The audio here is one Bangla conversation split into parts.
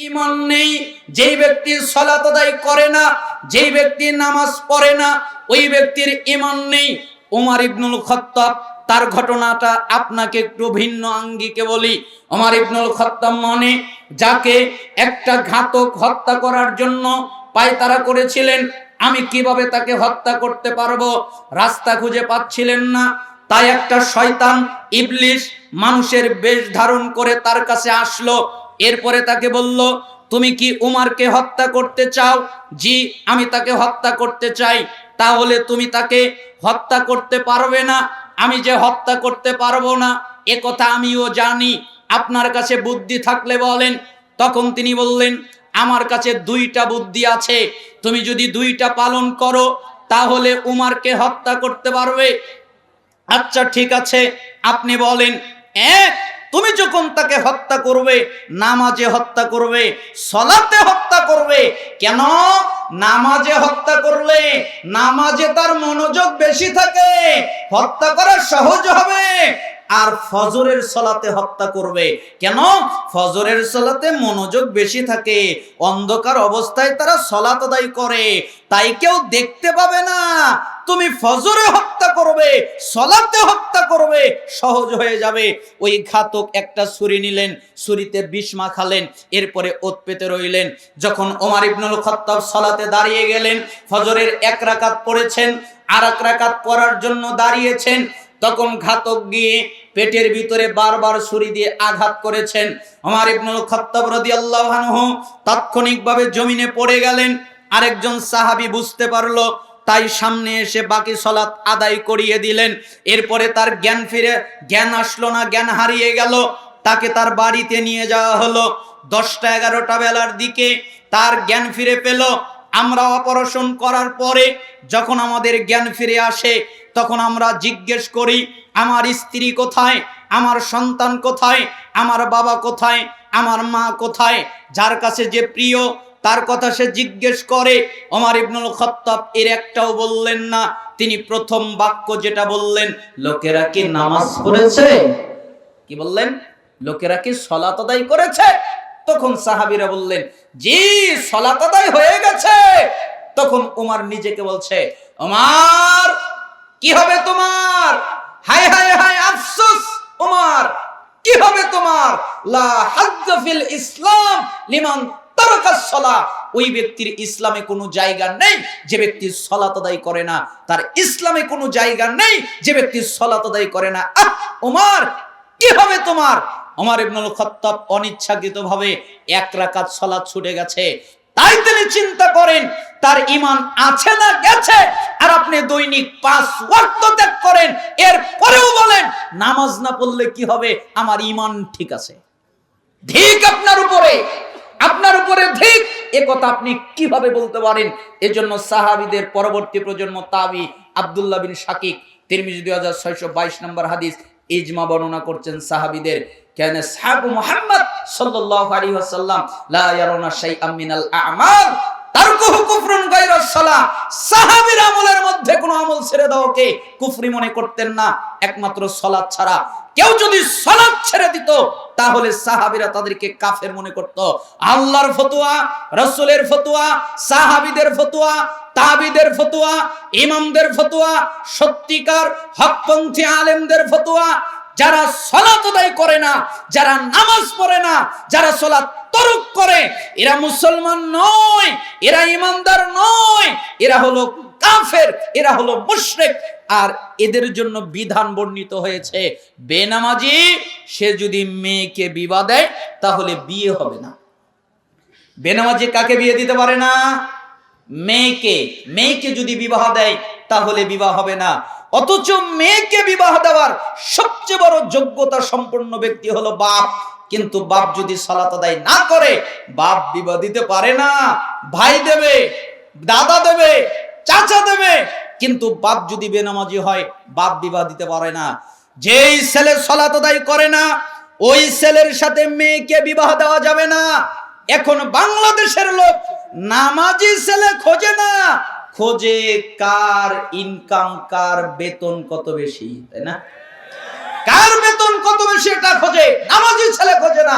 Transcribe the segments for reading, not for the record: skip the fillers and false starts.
ঈমান নেই, যেই ব্যক্তি সালাত আদায় করে না, যেই ব্যক্তি নামাজ পড়ে না, ওই ব্যক্তির ঈমান নেই। ওমর ইবনুল খাত্তাব তার ঘটনাটা আপনাকে একটু ভিন্ন আঙ্গিকে বলি। ওমর ইবনুল খাত্তাব মানে যাকে একটা ঘাতক হত্যা করার জন্য পায়তারা করেছিলেন, আমি কিভাবে তাকে হত্যা করতে পারবো, রাস্তা খুঁজে পাচ্ছিলেন না। তাই একটা শয়তান ইবলিস মানুষের বেশ ধারণ করে তার কাছে আসলো। এরপরে তাকে বলল, তুমি কি উমারকে হত্যা করতে চাও? জি, আমি তাকে হত্যা করতে চাই। তাহলে তুমি তাকে হত্যা করতে পারবে না। আমি যে হত্যা করতে পারবো না এ কথা আমিও জানি, আপনার কাছে বুদ্ধি থাকলে বলেন। তখন তিনি বললেন, আমার কাছে দুইটা বুদ্ধি আছে, তুমি যদি দুইটা পালন করো তাহলে উমারকে হত্যা করতে পারবে। আচ্ছা ঠিক আছে, আপনি বলেন। এক, তুমি যখন তাকে হত্যা করবে নামাজে হত্যা করবে, সালাতে হত্যা করবে। কেন? নামাজে হত্যা করলে নামাজে তার মনোযোগ বেশি থাকে, হত্যা করা সহজ হবে। আর ফজরের সালাতে হত্যা করবে। কেন? ফজরের সালাতে মনোযোগ বেশি থাকে, অন্ধকার অবস্থায় তারা সালাত আদায় করে, তাই কেউ দেখতে পাবে না। তুমি ফজরে হত্যা করবে, সালাতে হত্যা করবে, সহজ হয়ে যাবে। ওই ঘাতক একটা ছুরি নিলেন, ছুরিতে বিষ মাখালেন, এরপরে ওত পেতে রইলেন। যখন ওমর ইবনুল খাত্তাব সালাতে দাঁড়িয়ে গেলেন, ফজরের এক রাকাত পড়েছেন, আর এক রাকাত পড়ার জন্য দাঁড়িয়েছেন, তখন ঘাতক গিয়ে পেটের ভিতরে বারবার ছুরি দিয়ে আঘাত করেছেন। ওমর ইবনুল খাত্তাব রাদিয়াল্লাহু আনহু তাৎক্ষণিকভাবে জমিনে পড়ে গেলেন। আরেকজন সাহাবী বুঝতে পারলো, তাই সামনে এসে বাকি সালাত আদায় করিয়ে দিলেন। এরপরে তার জ্ঞান আসলো না, জ্ঞান হারিয়ে গেল। তাকে তার বাড়িতে নিয়ে যাওয়া হলো। 10টা-11টা বেলার দিকে তার জ্ঞান ফিরে পেল। আমরা অপারেশন করার পরে যখন আমাদের জ্ঞান ফিরে আসে, তখন আমরা জিজ্ঞেস করি, আমার স্ত্রী কোথায়, আমার সন্তান কোথায়, আমার বাবা কোথায়, আমার মা কোথায়? যার কাছে যে প্রিয় তার কথা সে জিজ্ঞেস করে। ওমর ইবনুল খাত্তাব এর একটাও বললেন না। তিনি প্রথম বাক্য যেটা বললেন, লোকেরা কি নামাজ পড়েছে? কি বললেন? লোকেরা কি সালাত আদায় করেছে? তখন সাহাবীরা বললেন, জি, সালাত আদায় হয়ে গেছে। তখন ওমর নিজেকে বলছে, ওমর কি হবে তোমার? হায় হায় হায়, আফসোস ওমর, কি হবে তোমার? লা হাজ্জা ফিল ইসলাম লিমান তারাকাস সালাহ। ওই ব্যক্তির ইসলামে কোনো জায়গা নেই যে ব্যক্তি সালাত আদায় করে না। তার ইসলামে কোনো জায়গা নেই যে ব্যক্তি সালাত আদায় করে না। ওমর কি হবে তোমার? ওমর ইবনুল খাত্তাব অনিচ্ছাকৃতভাবে এক রাকাত সালাত ছুটে গেছে। তাই তিনি চিন্তা করেন তার ঈমান আছে না গেছে। আর আপনি দৈনিক 5 ওয়াক্ত ত্যাগ করেন, এরপরেও বলেন নামাজ না পড়লে কি হবে, আমার ঈমান ঠিক আছে। ঠিক আপনার উপরে ঠিক। এ কথা আপনি কিভাবে বলতে পারেন? এজন্য সাহাবীদের পরবর্তী প্রজন্ম তাবি আব্দুল্লাহ বিন শাকিক তিরমিজি 2622 নম্বর হাদিস ইজমা বর্ণনা করছেন সাহাবীদের, কেন সাহাবু মুহাম্মদ সাল্লাল্লাহু আলাইহি ওয়াসাল্লাম লা ইয়ারাউনা শাইআম মিনাল আ'মাল তারকুহু কুফরুন গায়রাস সালাহ। সাহাবীর আমলের মধ্যে কোনো আমল ছেড়ে দেওয়াকে কুফরি মনে করতেন না, একমাত্র সালাত ছাড়া। কেউ যদি সালাত ছেড়ে দিত তাহলে সাহাবীরা তাদেরকে কাফের মনে করত। আল্লাহর ফতোয়া, রাসূলের ফতোয়া, সাহাবীদের ফতোয়া, তাবিদের ফতোয়া, ইমামদের ফতোয়া, সত্যিকার হকপন্থী আলেমদের ফতোয়া, যারা সালাত আদায় করে না, যারা নামাজ পড়ে না, যারা সালাত তরক করে, এরা মুসলমান নয়, এরা ঈমানদার নয়, এরা হলো কাফের, এরা হলো মুশরিক। আর এদের জন্য বিধান বর্ণিত হয়েছে, বেনামাজি সে যদি মেয়েকে বিবাহ দেয় তাহলে বিয়ে হবে না। বেনামাজি কাকে বিয়ে দিতে পারে না? মেয়েকে যদি বিবাহ দেয় তাহলে বিবাহ হবে না। অথচ মেয়েকে বিবাহ দেওয়ার সবচেয়ে বড় যোগ্যতা সম্পন্ন ব্যক্তি হলো বাপ। কিন্তু বাপ যদি সালাত আদায় না করে, বাপ বিবাহ দিতে পারে না। ভাই দেবে, দাদা দেবে, চাচা দেবে, কিন্তু বাপ যদি বেনামাজি হয় বাপ বিবাহ দিতে পারে না। যেই ছেলে সালাত আদায় করে না ওই ছেলের সাথে মেয়েকে বিবাহ দেওয়া যাবে না। এখন বাংলাদেশের লোক নামাজি ছেলে খোঁজে না, খোঁজে কার ইনকাম, কার বেতন কত বেশি, তাই না? কার বেতন কত বেশি এটা খোঁজে, নামাজি ছেলে খোঁজে না।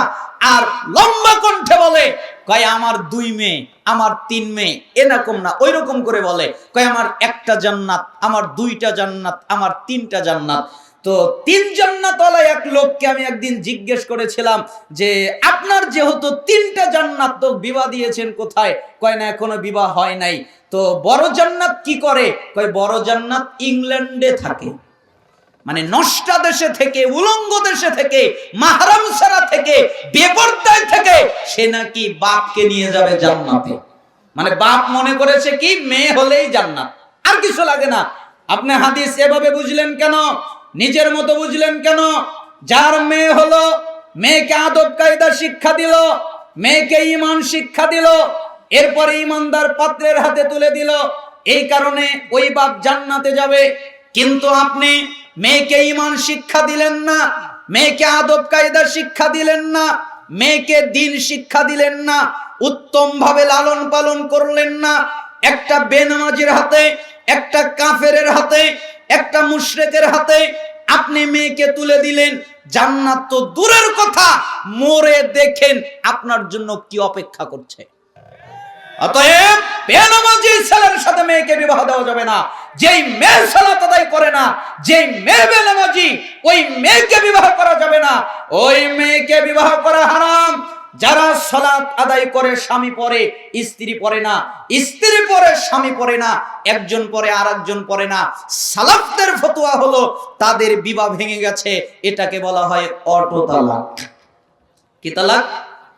আর লম্বা কণ্ঠে বলে কয় আমার 2 মেয়ে, আমার 3 মেয়ে, এরকম না, ওই রকম করে বলে। কয় আমার 1টা জান্নাত, আমার 2টা জান্নাত, আমার 3টা জান্নাত। তো 3 জান্নাতওয়ালা এক লোককে আমি একদিন জিজ্ঞেস করেছিলাম যে আপনার যেহেতু 3টা জান্নাত, তো বিবাহ দিয়েছেন কোথায়? কয় না এখনো বিবাহ হয় নাই। তো বড় জান্নাত কি করে? কয় বড় জান্নাত ইংল্যান্ডে থাকে, মানে নষ্টা দেশে থেকে, উলঙ্গ দেশে থেকে, মাহরাম ছাড়া থেকে, বেপরদায় থেকে সে নাকি বাপকে নিয়ে যাবে জান্নাতে। মানে বাপ মনে করেছে কি মেয়ে হলেই জান্নাত, আর কিছু লাগে না। আপনি হাদিস এভাবে বুঝলেন কেন? নিজের মতো বুঝলেন কেন? যার মেয়ে হলো, মেয়েকে আদব কায়দা শিক্ষা দিল, মেয়েকে ঈমান শিক্ষা দিল, এরপরে ঈমানদার পাত্রের হাতে তুলে দিল, এই কারণে ওই বাপ জান্নাতে যাবে। কিন্তু আপনি মেয়েকে ঈমান শিক্ষা দিলেন না, মেয়েকে আদব কায়দা শিক্ষা দিলেন না, মেয়েকে দ্বীন শিক্ষা দিলেন না, উত্তম ভাবে লালন পালন করলেন না। একটা বেনামাজির হাতে, একটা কাফেরের হাতে, একটা মুশরিকের হাতে আপনি মেয়েকে তুলে দিলেন। জান্নাত তো দূরের কথা, মরে দেখেন আপনার জন্য কি অপেক্ষা করছে। অতএব বেনামাজি ছেলের সাথে মেয়েকে বিবাহ দেওয়া যাবে না। যেই মেয়ে সালাত আদায় করে না, যেই মেয়ে বেনামাজি, ওই মেয়েকে বিবাহ করা যাবে না, ওই মেয়েকে বিবাহ করা হারাম। যারা সালাত আদায় করে স্বামী পরে, স্ত্রী পরে না, স্ত্রী পরে স্বামী পরে না, একজন পরে আর একজন পরে না, সালাফদের ফতোয়া হলো তাদের বিবাহ ভেঙে গেছে। এটাকে বলা হয় অটো তালাক। কি তালাক?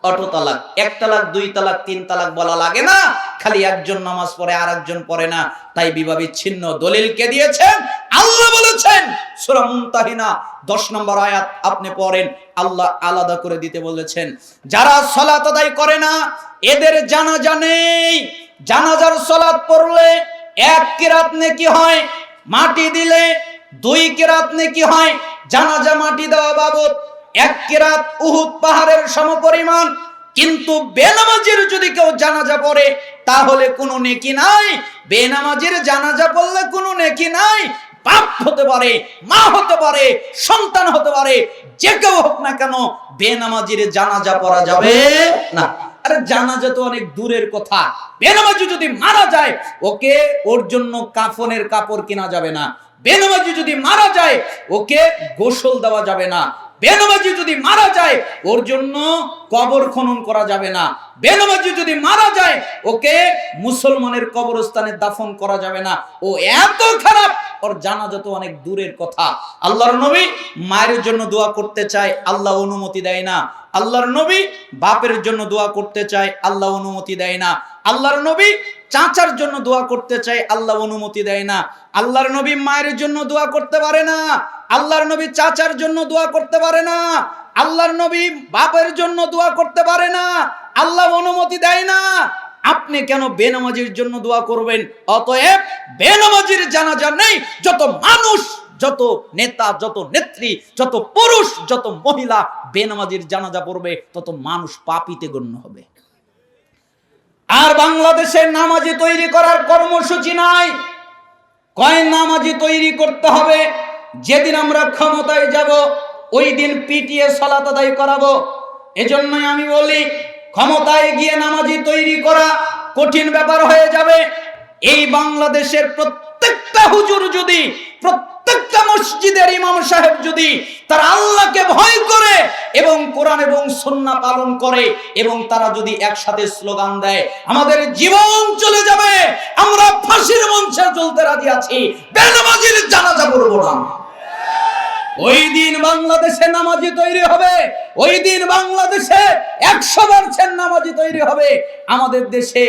অটো তালাক। 1 তালাক, 2 তালাক, 3 তালাক বলা লাগে না। খালি একজন নামাজ পড়ে আর একজন পড়ে না, তাই বিবাহ বিচ্ছিন্ন। দলিল কে দিয়েছেন? আল্লাহ বলেছেন সূরা মুনতাহিনা 10 নম্বর আয়াত আপনি পড়েন, আল্লাহ আলাদা করে দিতে বলেছেন। যারা সালাত আদায় করে না এদের জানাজা নেই। জানাজার সালাত পড়লে 1 কিরাত নেকি হয়, মাটি দিলে 2 কিরাত নেকি হয়। জানাজা মাটি দেওয়া বাবদ 1 কিরাত উহুদ পাহাড়ের সমপরিমাণ। কিন্তু বেনামাজির যদি কেউ জানাজা পড়ে তাহলে কোনো নেকি নাই। বেনামাজির জানাজা পড়লে কোনো নেকি নাই। বাপ হতে পারে, মা হতে পারে, সন্তান হতে পারে, যে কেউ হোক না কেন, বেনামাজির জানাজা পড়া যাবে না। আরে জানাজা তো অনেক দূরের কথা। বেনামাজি যদি মারা যায় ওকে, ওর জন্য কাফনের কাপড় কেনা যাবে না। বেনামাজি যদি মারা যায় ওকে গোসল দেওয়া যাবে না। বেনামাজি যদি মারা যায় ওর জন্য কবর খনন করা যাবে না। বেনামাজি যদি মারা যায় ওকে মুসলমানের কবরস্থানে দাফন করা যাবে না। ও এত খারাপ, ওর জানাজা তো অনেক দূরের কথা। আল্লাহর নবী মায়ের জন্য দোয়া করতে চায়, আল্লাহ অনুমতি দেয় না। আল্লাহর নবী বাপের জন্য দোয়া করতে চায়, আল্লাহ অনুমতি দেয় না। আল্লাহর নবী চাচার জন্য দোয়া করতে চায়, আল্লাহ অনুমতি দেয় না। আল্লাহর নবী মায়ের জন্য দোয়া করতে পারে না, আল্লাহর নবী চাচার জন্য দোয়া করতে পারে না, আল্লাহর নবী বাপের জন্য দোয়া করতে পারে না, আল্লাহ অনুমতি দেয় না। আপনি কেন বেনামাজির জন্য দোয়া করবেন? অতএব বেনামাজির জানাজা নেই। যত মানুষ, যত নেতা, যত নেত্রী, যত পুরুষ, যত মহিলা বেনামাজির জানাজা পড়বে তত মানুষ পাপীতে গণ্য হবে। আর বাংলাদেশে নামাজি তৈরি করার কর্মসূচি নাই। কয় নামাজি তৈরি করতে হবে, যেদিন আমরা ক্ষমতায় যাব ওই দিন পিটিয়ে সালাত আদায় করাবো। এজন্যই আমি বলি ক্ষমতায় গিয়ে নামাজি তৈরি করা কঠিন ব্যাপার হয়ে যাবে। এই বাংলাদেশের প্রত্যেকটা হুজুর যদি, প্রত্যেকটা মসজিদের ইমাম সাহেব যদি তারা আল্লাহকে ভয় করে এবং কোরআন এবং সুন্নাহ পালন করে এবং তারা যদি একসাথে স্লোগান দেয়, আমাদের জীবন চলে যাবে, আমরা ফাঁসির মঞ্চে চলতে রাজি আছি, বেনামাজির জানাজা পড়বো না। ওই দিন বাংলাদেশে নামাজি তৈরি হবে, ওই দিন বাংলাদেশে 100% নামাজি তৈরি হবে। আমাদের দেশে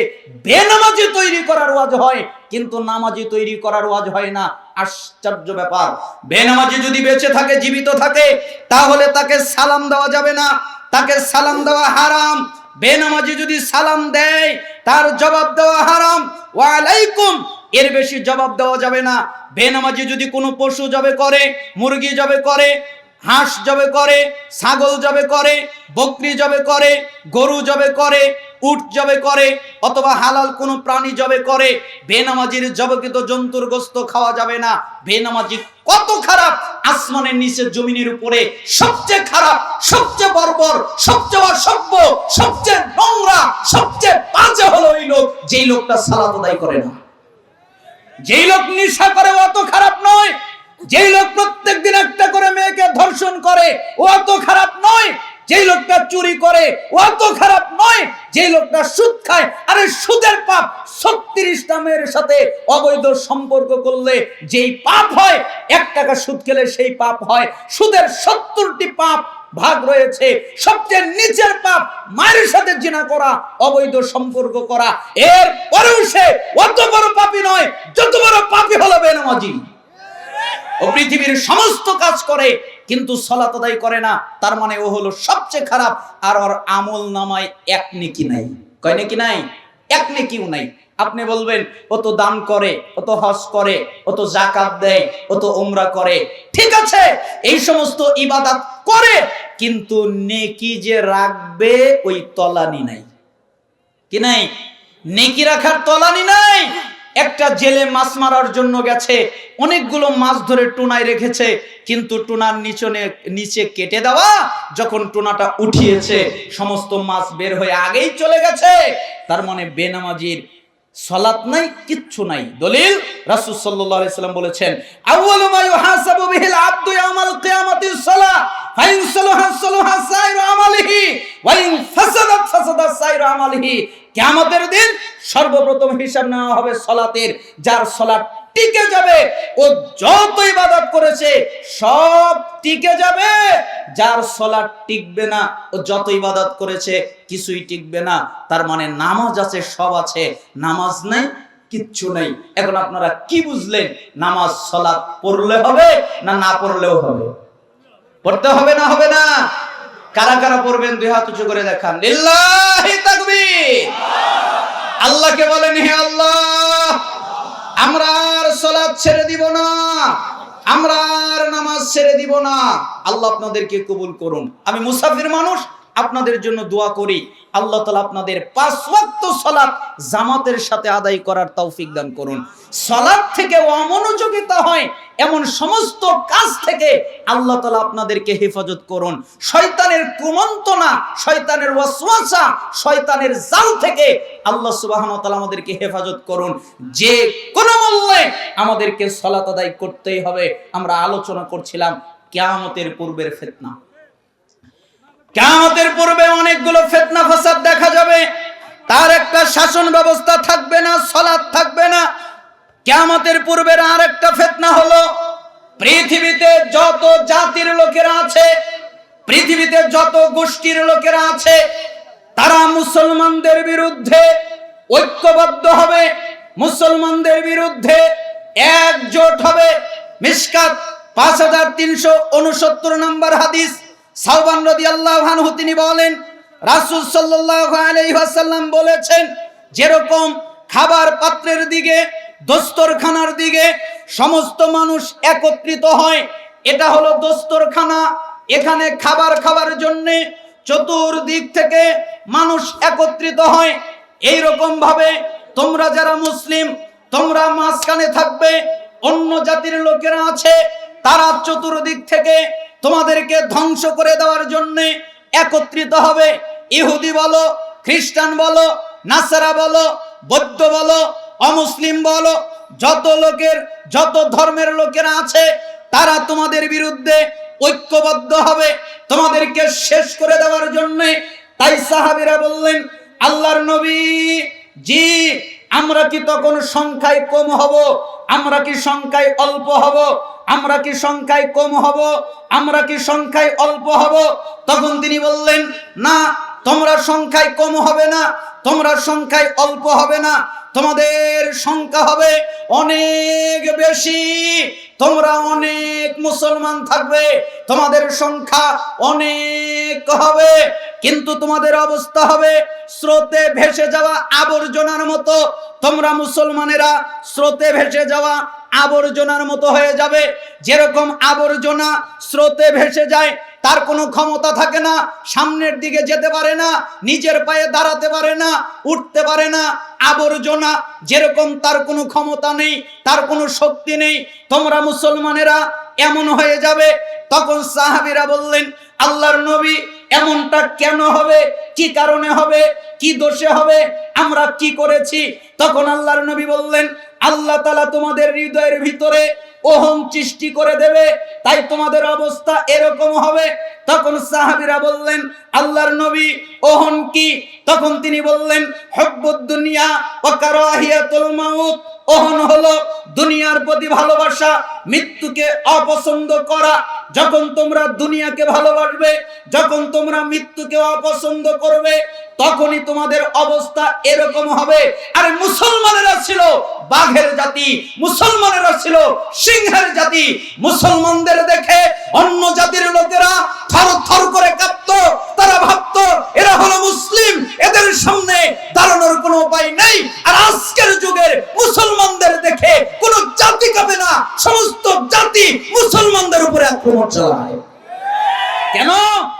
বেনামাজি তৈরি করার ওয়াজ হয়, কিন্তু নামাজি তৈরি করার ওয়াজ হয় না। আশ্চর্য ব্যাপার। বেনামাজি যদি বেঁচে থাকে, জীবিত থাকে, তাহলে তাকে সালাম দেওয়া যাবে না, তাকে সালাম দেওয়া হারাম। বেনামাজি যদি সালাম দেয় তার জবাব দেওয়া হারাম। ওয়া আলাইকুম এর বেশি জবাব দেওয়া যাবে না। বেনামাজি যদি কোনো পশু জবে করে, মুরগি জবে করে, হাঁস জবে করে, ছাগল জবে করে, বকরি জবে করে, গরু জবে করে, উট জবে করে অথবা হালাল কোনো প্রাণী জবে করে, বেনামাজির জবকৃত জন্তুর গোশত খাওয়া যাবে না। বেনামাজি কত খারাপ, আসমানের নিচে জমিনের উপরে সবচেয়ে খারাপ, সবচেয়ে বর্বর, সবচেয়ে অসভ্য, সবচেয়ে নোংরা, সবচেয়ে বাজে হলো ওই লোক যেই লোকটা সালাত আদায় করে না। যেই লোক নেশা করে ও অত খারাপ নয়, যেই লোক প্রত্যেকদিন একটা করে মেয়েকে ধর্ষণ করে ও অত খারাপ নয়, যেই লোকটা চুরি করে ও অত খারাপ নয়, যেই লোকটা সুদ খায়, আরে সুদের পাপ 36টা মেয়ের সাথে অবৈধ সম্পর্ক করলে যেই পাপ হয়, 1 টাকা সুদ খেলে সেই পাপ হয়। সুদের 70টি পাপ ভাগ রয়েছে, সবচেয়ে নিচের পাপ মায়ের সাথে জিনা করা, অবৈধ সম্পর্ক করা। এর পরেও সে অত বড় পাপী নয় যত বড় পাপী হলো বেনামাজি। ও পৃথিবীর সমস্ত কাজ করে কিন্তু সালাত আদায় করে না, তার মানে ও হলো সবচেয়ে খারাপ। আর ওর আমল নামায় 1 নেকি নাই। কয় নেকি নাই? 1 নেকিও নাই। আপনি বলবেন ও তো দান করে, ও তো হজ করে, ও তো যাকাত দেয়, ও তো উমরা করে। ঠিক আছে, এই সমস্ত ইবাদত করে, কিন্তু নেকি যে রাখবে ওই তলানি নাই। কি নাই? নেকি রাখার তলানি নাই। একটা জেলে মাছ মারার জন্য গেছে, অনেকগুলো মাছ ধরে টুনায় রেখেছে, কিন্তু টুনার নিচে কেটে দেওয়া, যখন টুনাটা উঠিয়েছে সমস্ত মাছ বের হয়ে আগেই চলে গেছে। তার মানে বেনামাজির সালাত নাই, কিচ্ছু নাই। দলিল রাসূল সাল্লাল্লাহু আলাইহি সাল্লাম বলেছেন, আউয়ালু মা ইউহাসাবু বিহিল আবদু ইয়াউমাল কিয়ামাতিস সালাহ ফাইন সালাহা সালাহা সাইরু আমালিহি ওয়া ইন ফাসাদাত ফাসাদাত সাইরু আমালিহি। কিয়ামতের দিন সর্বপ্রথম হিসাব নেওয়া হবে সালাতের। যার সালাত টিকে যাবে ও যত ইবাদত করেছে সব টিকে যাবে, যার সালাত টিকবে না ও যত ইবাদত করেছে কিছুই টিকবে না। তার মানে নামাজ আছে, সব আছে, নামাজ নাই, কিচ্ছু নাই। এখন আপনারা কি বুঝলেন? নামাজ সালাত পড়লে হবে না না পড়লেও হবে? পড়তে হবে না হবে না? কারা কারা পড়বেন 2 হাত উঁচু করে দেখান। লিল্লাহি তাকবীর। আল্লাহকে বলেন, হে আল্লাহ, আমরা আর সালাত ছেড়ে দিব না, আমরা আর নামাজ ছেড়ে দিব না। আল্লাহ আপনাদেরকে কবুল করুন। আমি মুসাফির মানুষ, আপনাদের জন্য দোয়া করি, আল্লাহ তাআলা আপনাদের 5 ওয়াক্ত সালাত জামাতের সাথে আদায় করার তৌফিক দান করুন। সালাত থেকে অমনোযোগিতা হয় এমন সমস্ত কাজ থেকে আল্লাহ তাআলা আপনাদেরকে হেফাজত করুন। শয়তানের কুমন্ত্রণা, শয়তানের ওয়াসওয়াসা, শয়তানের জাল থেকে আল্লাহ সুবহানাহু ওয়া তাআলা আমাদেরকে হেফাজত করুন। যে কোন মূল্যে আমাদেরকে সালাত আদায় করতেই হবে। আমরা আলোচনা করছিলাম কিয়ামতের পূর্বের ফিতনা। কিয়ামতের পূর্বে অনেকগুলো ফিতনা ফাসাদ দেখা যাবে, তার একটা শাসন ব্যবস্থা থাকবে না, সালাত থাকবে না। কিয়ামতের পূর্বের আরেকটা ফিতনা হলো, পৃথিবীতে যত জাতির লোকেরা আছে, পৃথিবীতে যত গোষ্ঠীর লোকেরা আছে, তারা মুসলমানদের বিরুদ্ধে ঐক্যবদ্ধ হবে, মুসলমানদের বিরুদ্ধে একজোট হবে। মিশকাত 5369 নম্বর হাদিস, সাওবান রাদিয়াল্লাহু আনহু তিনি বলেন, রাসূল সাল্লাল্লাহু আলাইহি ওয়াসাল্লাম বলেছেন, যেরকম খাবার পাত্রের দিকে, দস্তরখানার দিকে সমস্ত মানুষ একত্রিত হয়, এটা হলো দস্তরখানা, এখানে খাবার খাওয়ার জন্য চতুর্দিক থেকে মানুষ একত্রিত হয়। এই রকম ভাবে তোমরা যারা মুসলিম, তোমরা মাঝখানে থাকবে, অন্য জাতির লোকেরা আছে, তারা চতুর্দিক থেকে তোমাদেরকে ধ্বংস করে দেওয়ার জন্য একত্রিত হবে। ইহুদি বলো, খ্রিস্টান বলো, নাসারা বলো, বৌদ্ধ বলো, অমুসলিম বলো, যত ধর্মের লোকেরা আছে তারা তোমাদের বিরুদ্ধে ঐক্যবদ্ধ হবে তোমাদেরকে শেষ করে দেওয়ার জন্য। তাই সাহাবীরা বললেন, আল্লাহর নবী, জি আমরা কি তখন সংখ্যায় কম হব? আমরা কি সংখ্যায় অল্প হব? আমরা কি সংখ্যায় কম হব? আমরা কি সংখ্যায় অল্প হব? তখন তিনি বললেন, না, তোমরা সংখ্যায় কম হবে না, তোমরা সংখ্যায় অল্প হবে না, তোমাদের সংখ্যা হবে অনেক বেশি। তোমরা অনেক মুসলমান থাকবে, তোমাদের সংখ্যা অনেক হবে, কিন্তু তোমাদের অবস্থা হবে স্রোতে ভেসে যাওয়া আবর্জনার মতো। তোমরা মুসলমানেরা স্রোতে ভেসে যাওয়া আবর্জনার মতো হয়ে যাবে। যেরকম আবর্জনা স্রোতে ভেসে যায়, তার কোনো ক্ষমতা থাকে না, সামনের দিকে যেতে পারে না, নিজের পায়ে দাঁড়াতে পারে না, উঠতে পারে না, আবর্জনা, যেরকম তার কোনো ক্ষমতা নেই, তার কোনো শক্তি নেই, তোমরা মুসলমানেরা এমন হয়ে যাবে। তখন সাহাবীরা বললেন, আল্লাহর নবী এমনটা কেন হবে, কি কারণে হবে, কি দোষে হবে, আমরা কি করেছি? তখন আল্লাহর নবী বললেন, আল্লাহ তাআলা তোমাদের হৃদয়ের ভিতরে অহং সৃষ্টি করে দেবে, তাই তোমাদের অবস্থা এরকম হবে। তখন সাহাবীরা বললেন, আল্লাহর নবী অহং কি? তখন তিনি বললেন, হুব্বুদ দুনিয়া ওয়া কারাহিয়াতুল মাউত। অহন হলো দুনিয়ার প্রতি ভালোবাসা, মৃত্যুকে অপছন্দ করা। যখন তোমরা দুনিয়াকে ভালোবাসবে, যখন তোমরা মৃত্যুকে অপছন্দ করবে, তখনই তোমাদের অবস্থা এরকম হবে। আর মুসলমানেরা ছিল বাঘের জাতি, মুসলমানেরা ছিল সিংহের জাতি। মুসলমানদের দেখে অন্য জাতির লোকেরা থর থর করে কাঁপতো, তারা ভাবতো এরা হলো মুসলিম, এদের সামনে দাঁড়ানোর কোনো উপায় নেই। আর আজকের যুগের মুসলমানদের দেখে কোনো জাতি কাঁপে না, সমস্ত জাতি মুসলমানদের উপরে আক্রমণ চালায়। কেন?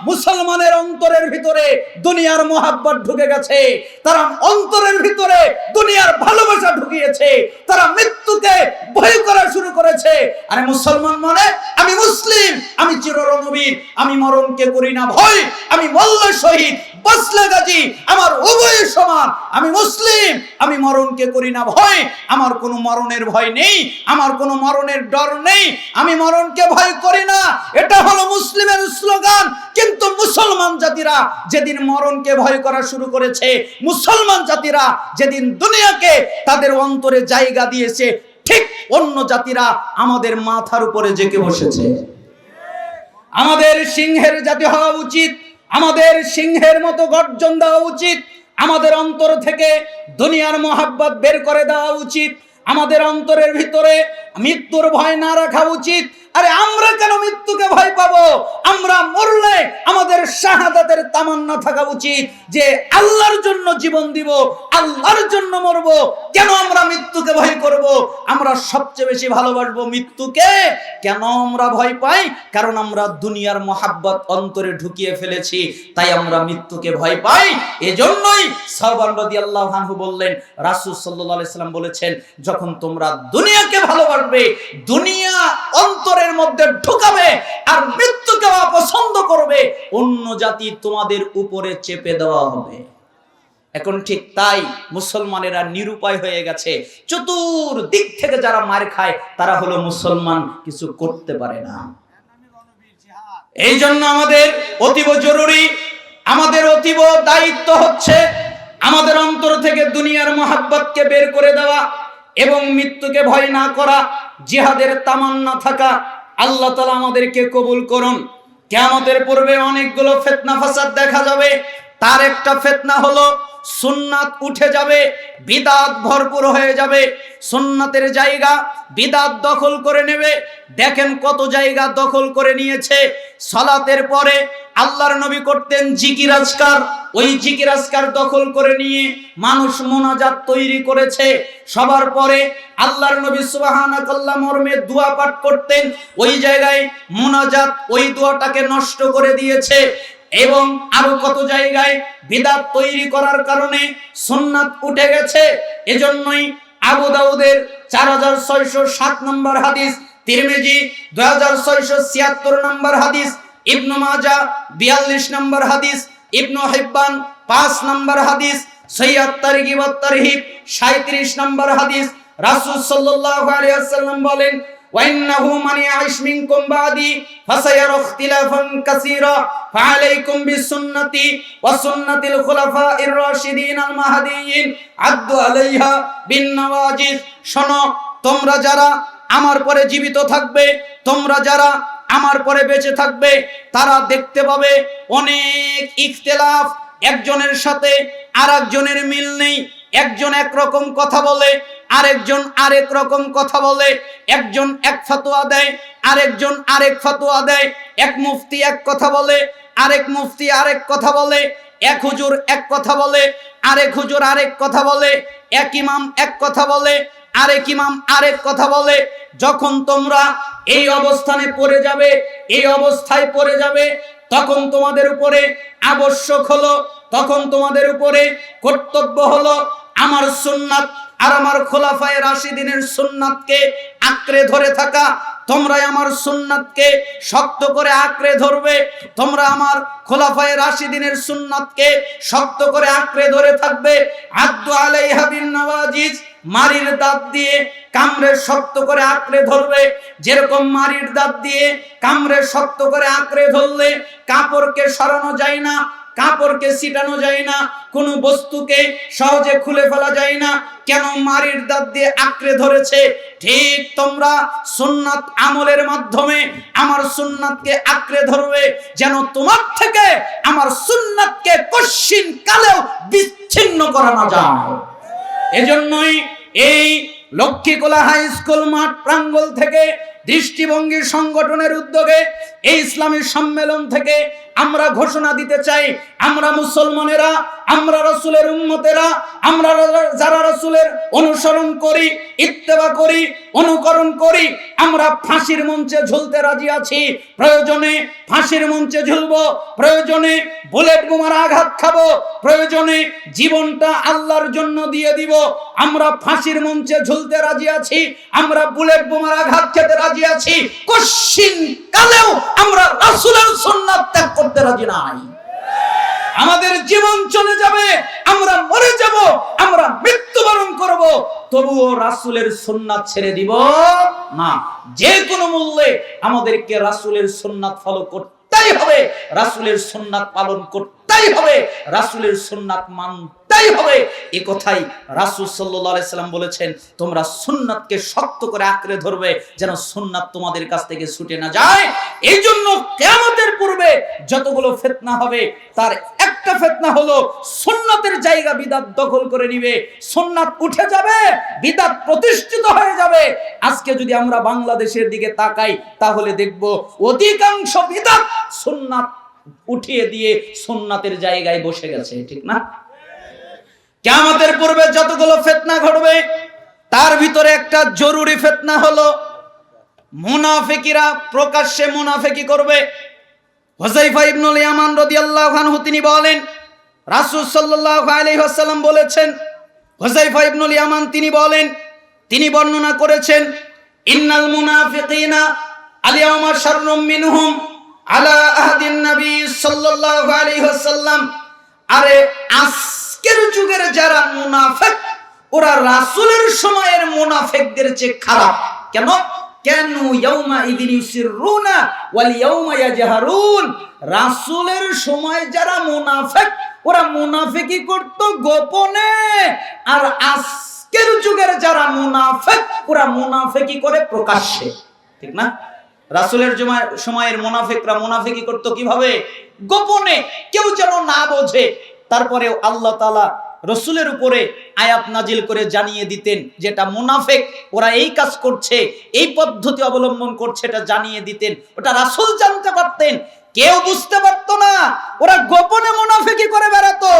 মুসলমানের অন্তরের ভিতরে দুনিয়ার মোহাব্বত ঢুকে গেছে, তারা অন্তরের ভিতরে দুনিয়ার ভালোবাসা ঢুকিয়েছে, তারা মৃত্যুকে ভয় করা শুরু করেছে। আরে মুসলমান মানে আমি মুসলিম, আমি চিররণবীর, আমি মরণকে করি না ভয়, আমি মরলে শহীদ, বাঁচলে গাজী, আমার উভয় সমান। আমি মুসলিম, আমি মরণকে করি না ভয়, আমার কোনো মরণের ভয় নেই, আমার কোনো মরণের ডর নেই, আমি মরণকে ভয় করি না। এটা হলো মুসলিমের স্লোগান। কিন্তু মুসলমান জাতিরা যেদিন মরণকে ভয় করা শুরু করেছে, মুসলমান জাতিরা যেদিন দুনিয়াকে তাদের অন্তরে জায়গা দিয়েছে, ঠিক অন্য জাতিরা আমাদের মাথার উপরে জেগে বসেছে। আমাদের সিংহের জাতি হওয়া উচিত, আমাদের সিংহের মতো গর্জন দেওয়া উচিত, আমাদের অন্তর থেকে দুনিয়ার মোহাব্বত বের করে দেওয়া উচিত, আমাদের অন্তরের ভিতরে মৃত্যুর ভয় না রাখা উচিত। আরে আমরা কেন মৃত্যুকে ভয় পাবো? আমরা মরলে আমাদের শাহাদাতের তামান্না থাকা উচিত যে আল্লাহর জন্য জীবন দিব, আল্লাহর জন্য মরব। কেন আমরা মৃত্যুকে ভয় করব? আমরা সবচেয়ে বেশি ভালোবাসবো মৃত্যুকে। কেন আমরা ভয় পাই? কারণ আমরা দুনিয়ার মোহাব্বত অন্তরে ঢুকিয়ে ফেলেছি, তাই আমরা মৃত্যুকে ভয় পাই। এজন্যই সাওবান রাদিয়াল্লাহু আনহু বললেন, রাসূল সাল্লাল্লাহু আলাইহি সাল্লাম বলেছেন, যখন তোমরা দুনিয়াকে ভালোবাসবে, দুনিয়া অন্তরের মধ্যে ঢুকাবে আর মৃত্যুকে অপছন্দ করবে, অন্য জাতি তোমাদের উপরে চেপে দেওয়া হবে। এখন ঠিক তাই মুসলমানেরা নিরুপায় হয়ে গেছে। চতুর্দিক থেকে যারা মার খায় তারা হলো মুসলমান, কিছু করতে পারে না। এই জন্য আমাদের অতীব জরুরি, আমাদের অতীব দায়িত্ব হচ্ছে আমাদের অন্তর থেকে দুনিয়ার মোহাব্বতকে বের করে দেওয়া এবং মৃত্যুকে ভয় না করা, জিহাদের তামান্না থাকা। আল্লাহ তাআলা আমাদেরকে কবুল করুন। কিয়ামতের পূর্বে অনেকগুলো ফিতনা ফাসাদ দেখা যাবে। তার একটা ফিতনা হলো সুন্নাত উঠে যাবে, বিদআত ভরপুর হয়ে যাবে, সুন্নাতের জায়গা বিদআত দখল করে নেবে। দেখেন কত জায়গা দখল করে নিয়েছে। সালাতের পরে আল্লাহর নবী করতেন জিকির আজকার, ওই জিকির আজকার দখল করে নিয়ে মানুষ মুনাজাত তৈরি করেছে। সবার পরে আল্লাহর নবী সুবহানাকাল্লাহ মর্মে দোয়া পাঠ করতেন, ওই জায়গায় মুনাজাত, ওই দোয়াটাকে নষ্ট করে দিয়েছে। এবং আরো কত জায়গায় বিদআত তৈরি করার কারণে সুন্নাত উঠে গেছে। এজন্যই আবু দাউদের 4607 নম্বর হাদিস, তিরমিজি 2676 নম্বর হাদিস, ইবনে মাজাহ 42 নম্বর হাদিস, ইবনে হিব্বান 5 নম্বর হাদিস, সহিহ আত-তারগিব ওয়াত তারহিব 37 নম্বর হাদিস। রাসূল সাল্লাল্লাহু আলাইহি ওয়াসাল্লাম বলেন, وَإِنَّهُ مَنْ يَعِشْ مِنكُمْ بَعْدِي فَسَيَرَى اخْتِلَافًا كَثِيرًا فَعَلَيْكُمْ بِسُنَّتِي وَسُنَّةِ الْخُلَفَاءِ الرَّاشِدِينَ الْمَهْدِيِّينَ عَضُّوا عَلَيْهَا بِالنَّوَاجِذ। শোনো, তোমরা যারা আমার পরে জীবিত থাকবে, তোমরা যারা আমার পরে বেঁচে থাকবে, তারা দেখতে পাবে অনেক ইখতিলাফ, একজনের সাথে আরেকজনের মিল নেই। একজন এক রকম কথা বলে, আরেকজন আরেক রকম কথা বলে, একজন এক ফতোয়া দেয়, আরেকজন আরেক ফতোয়া দেয়, এক মুফতি এক কথা বলে, আরেক মুফতি আরেক কথা বলে, এক হুজুর এক কথা বলে, আরেক হুজুর আরেক কথা বলে, এক ইমাম এক কথা বলে, আরেক ইমাম আরেক কথা বলে। যখন তোমরা এই অবস্থানে পড়ে যাবে, এই অবস্থায় পড়ে যাবে, তখন তোমাদের উপরে আবশ্যক হলো, তখন তোমাদের উপরে কর্তব্য হলো আমার সুন্নাত আর আমার খোলাফায়ে রাশিদিনের সুন্নাতকে আঁকড়ে ধরে থাকা। তোমরা আমার সুন্নাতকে শক্ত করে আঁকড়ে ধরবে, তোমরা আমার খোলাফায়ে রাশিদিনের সুন্নাতকে শক্ত করে আঁকড়ে ধরে থাকবে। আদ্দু আলাইহা বিন নওয়াজিজ, মারির দাঁত দিয়ে কামড়ে শক্ত করে আঁকড়ে ধরবে। যেরকম মারির দাঁত দিয়ে কামড়ে শক্ত করে আঁকড়ে ধরলে কাপড়কে সরানো যায় না, কাপড়কে ছিটানো যায় না, কোনো বস্তুকে সহজে খুলে ফেলা যায় না, কেন? মারির দাঁত দিয়ে আঁকড়ে ধরেছে। ঠিক তোমরা সুন্নাত আমলের মাধ্যমে আমার সুন্নাতকে আঁকড়ে ধরবে, যেন তোমার থেকে আমার সুন্নাতকে কশিন কালেও বিচ্ছিন্ন করা না যায়। এজন্যই এই লক্ষ্মীকোলা হাই স্কুল মাঠ প্রাঙ্গণ থেকে দৃষ্টিভঙ্গি সংগঠনের উদ্যোগে এই ইসলামী সম্মেলন থেকে আমরা ঘোষণা দিতে চাই, আমরা মুসলমানেরা, আমরা রাসূলের উম্মতেরা, আমরা যারা রাসূলের অনুসরণ করি, ইত্তেবা করি, অনুকরণ করি, আমরা ফাঁসির মঞ্চে ঝুলতে রাজি আছি। প্রয়োজনে ফাঁসির মঞ্চে ঝুলবো, প্রয়োজনে বুলেট বোমার আঘাত খাবো, প্রয়োজনে জীবনটা আল্লাহর জন্য দিয়ে দিব। আমরা ফাঁসির মঞ্চে ঝুলতে রাজি আছি, আমরা বুলেট বোমার আঘাত খেতে রাজি আছি, কশিন কালেও আমরা রাসূলের সুন্নাত ত্যাগ করতে রাজি নাই। আমাদের জীবন চলে যাবে, আমরা মরে যাব, আমরা মৃত্যুবরণ করব, তবুও রাসূলের সুন্নাত ছেড়ে দিব না। যে কোনো মূল্যে আমাদেরকে রাসূলের সুন্নাত ফলো করতেই হবে, রাসূলের সুন্নাত পালন করতেই হবে, রাসূলের সুন্নাত মানতেই হবে। এই কথাই রাসূল সাল্লাল্লাহু আলাইহি সাল্লাম বলেছেন, তোমরা সুন্নাতকে শক্ত করে আঁকড়ে ধরবে, যেন সুন্নাত তোমাদের কাছ থেকে ছুটে না যায়। এই জন্য কিয়ামতের পূর্বে যতগুলো ফিতনা হবে, তার একটা ফিতনা হলো সুন্নাতের জায়গা বিদআত দখল করে নিবে, সুন্নাত উঠে যাবে, বিদআত প্রতিষ্ঠিত হয়ে যাবে। আজকে যদি আমরা বাংলাদেশের দিকে তাকাই, তাহলে দেখব অধিকাংশ বিদআত সুন্নাত উঠিয়ে দিয়ে সুন্নাতের জায়গায় বসে গেছে, ঠিক না? কিয়ামতের পূর্বে যতগুলো ফিতনা ঘটবে, তার ভিতরে একটা জরুরি ফিতনা হলো মুনাফিকিরা প্রকাশ্যে মুনাফিকি করবে। হুযায়ফা ইবনুল ইয়ামান রাদিয়াল্লাহু আনহু তিনি বলেন, রাসূল সাল্লাল্লাহু আলাইহি ওয়াসাল্লাম বলেছেন, হুযায়ফা ইবনুল ইয়ামান তিনি বলেন, তিনি বর্ণনা করেছেন, ইন্নাল মুনাফিকিনা আল-ইয়াওমা শাররুম মিনহুম আলা আহদিন নবী সাল্লাল্লাহু আলাইহি ওয়াসাল্লাম। আরে আজকের যুগের যারা মুনাফিক, ওরা রাসূলের সময়ের মুনাফিকদের চেয়ে খারাপ। কেন? কেনু ইয়াউমা ইদিন ইউসিরুনা ওয়াল ইয়াউমা ইয়াজহারুন। রাসূলের সময় যারা মুনাফিক, ওরা মুনাফিকি করত গোপনে, আর আজকের যুগের যারা মুনাফিক, ওরা মুনাফিকি করে প্রকাশ্যে, ঠিক না? রাসূলের সময়ের মুনাফিকরা মুনাফিকি করত কিভাবে? গোপনে, কেউ যেন না বোঝে। তারপরেও আল্লাহ তাআলা রাসূলের উপরে আয়াত নাজিল করে জানিয়ে দিতেন যেটা মুনাফিক, ওরা এই কাজ করছে, এই পদ্ধতি অবলম্বন করছে, এটা জানিয়ে দিতেন। ওটা রাসূল জানতে পারতেন, কেউ বুঝতে পারতো না, ওরা গোপনে মুনাফিকি করে বেড়াতো।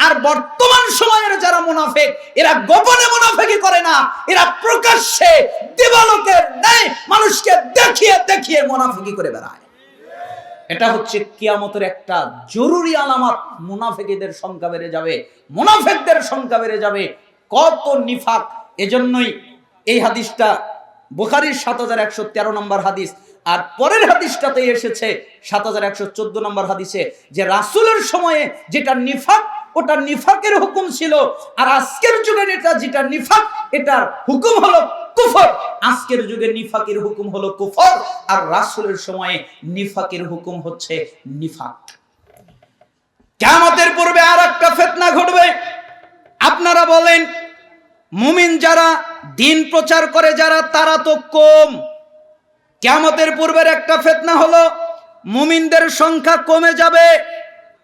আর বর্তমান সময়ের যারা মুনাফিক, এরা গোপনে মুনাফিকি করে না, এরা প্রকাশ্যে দিবালোকের ন্যায় মানুষকে দেখিয়ে দেখিয়ে মুনাফিকি করে বেড়ায়। এটা হচ্ছে কিয়ামতের একটা জরুরি আলামত। মুনাফিকদের সংখ্যা বেড়ে যাবে, মুনাফিকদের সংখ্যা বেড়ে যাবে। কত নিফাক! এজন্যই এই হাদিসটা বুখারীর ৭১১৩ নম্বর হাদিস, আর পরের হাদিসটাতে এসেছে ৭১১৪ নম্বর হাদিসে, যে রাসূলের সময়ে যেটা নিফাক, ওটা নিফাকের হুকুম ছিল, আর আজকের যুগে যেটা নিফাক, এটার হুকুম হলো কুফর। আজকের যুগে নিফাকের হুকুম হলো কুফর, আর রাসূলের সময়ে নিফাকের হুকুম হচ্ছে নিফাক। কিয়ামতের পূর্বে আর একটা ফিতনা ঘটবে। আপনারা বলেন, মুমিন যারা, দ্বীন প্রচার করে যারা, তারা তো কম। কিয়ামতের পূর্বের একটা ফিতনা হলো মুমিনদের সংখ্যা কমে যাবে।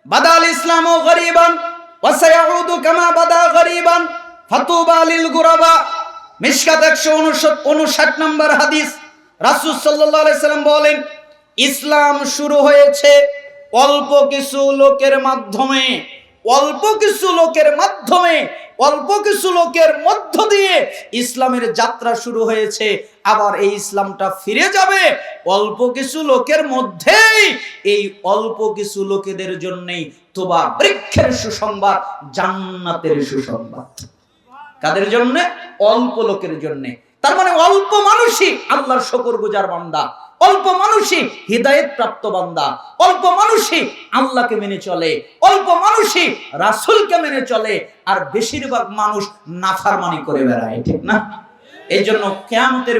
বাদাল ইসলামু গরীবান ওয়া সায়াউদু কামা বাদা গরীবান ফাতুবা লিল গুরাবা। মিশকাত ১৫৯ নম্বর হাদিস। রাসূল সাল্লাল্লাহু আলাইহি সাল্লাম বলেন, ইসলাম শুরু হয়েছে অল্প কিছু লোকের মাধ্যমে, অল্প কিছু লোকের মাধ্যমে। অল্প কিছু লোকের মধ্য দিয়ে ইসলামের যাত্রা শুরু হয়েছে, আবার এই ইসলামটা ফিরে যাবে অল্প কিছু লোকের মধ্যেই। এই অল্প কিছু লোকেদের জন্যই তোবা বৃক্ষের সুসংবাদ, জান্নাতের সুসংবাদ। কাদের জন্য? অল্প লোকের জন্য। তার মানে অল্প মানুষই আল্লাহর শুকরগুজার বান্দা, অল্প মানুষই হিদায়াত প্রাপ্ত বান্দা, অল্প মানুষই আল্লাহকে মেনে চলে, অল্প মানুষই রাসূলকে মেনে চলে, আর বেশিরভাগ মানুষ নাফরমানি করে বেড়ায়, ঠিক না? এই জন্য কিয়ামতের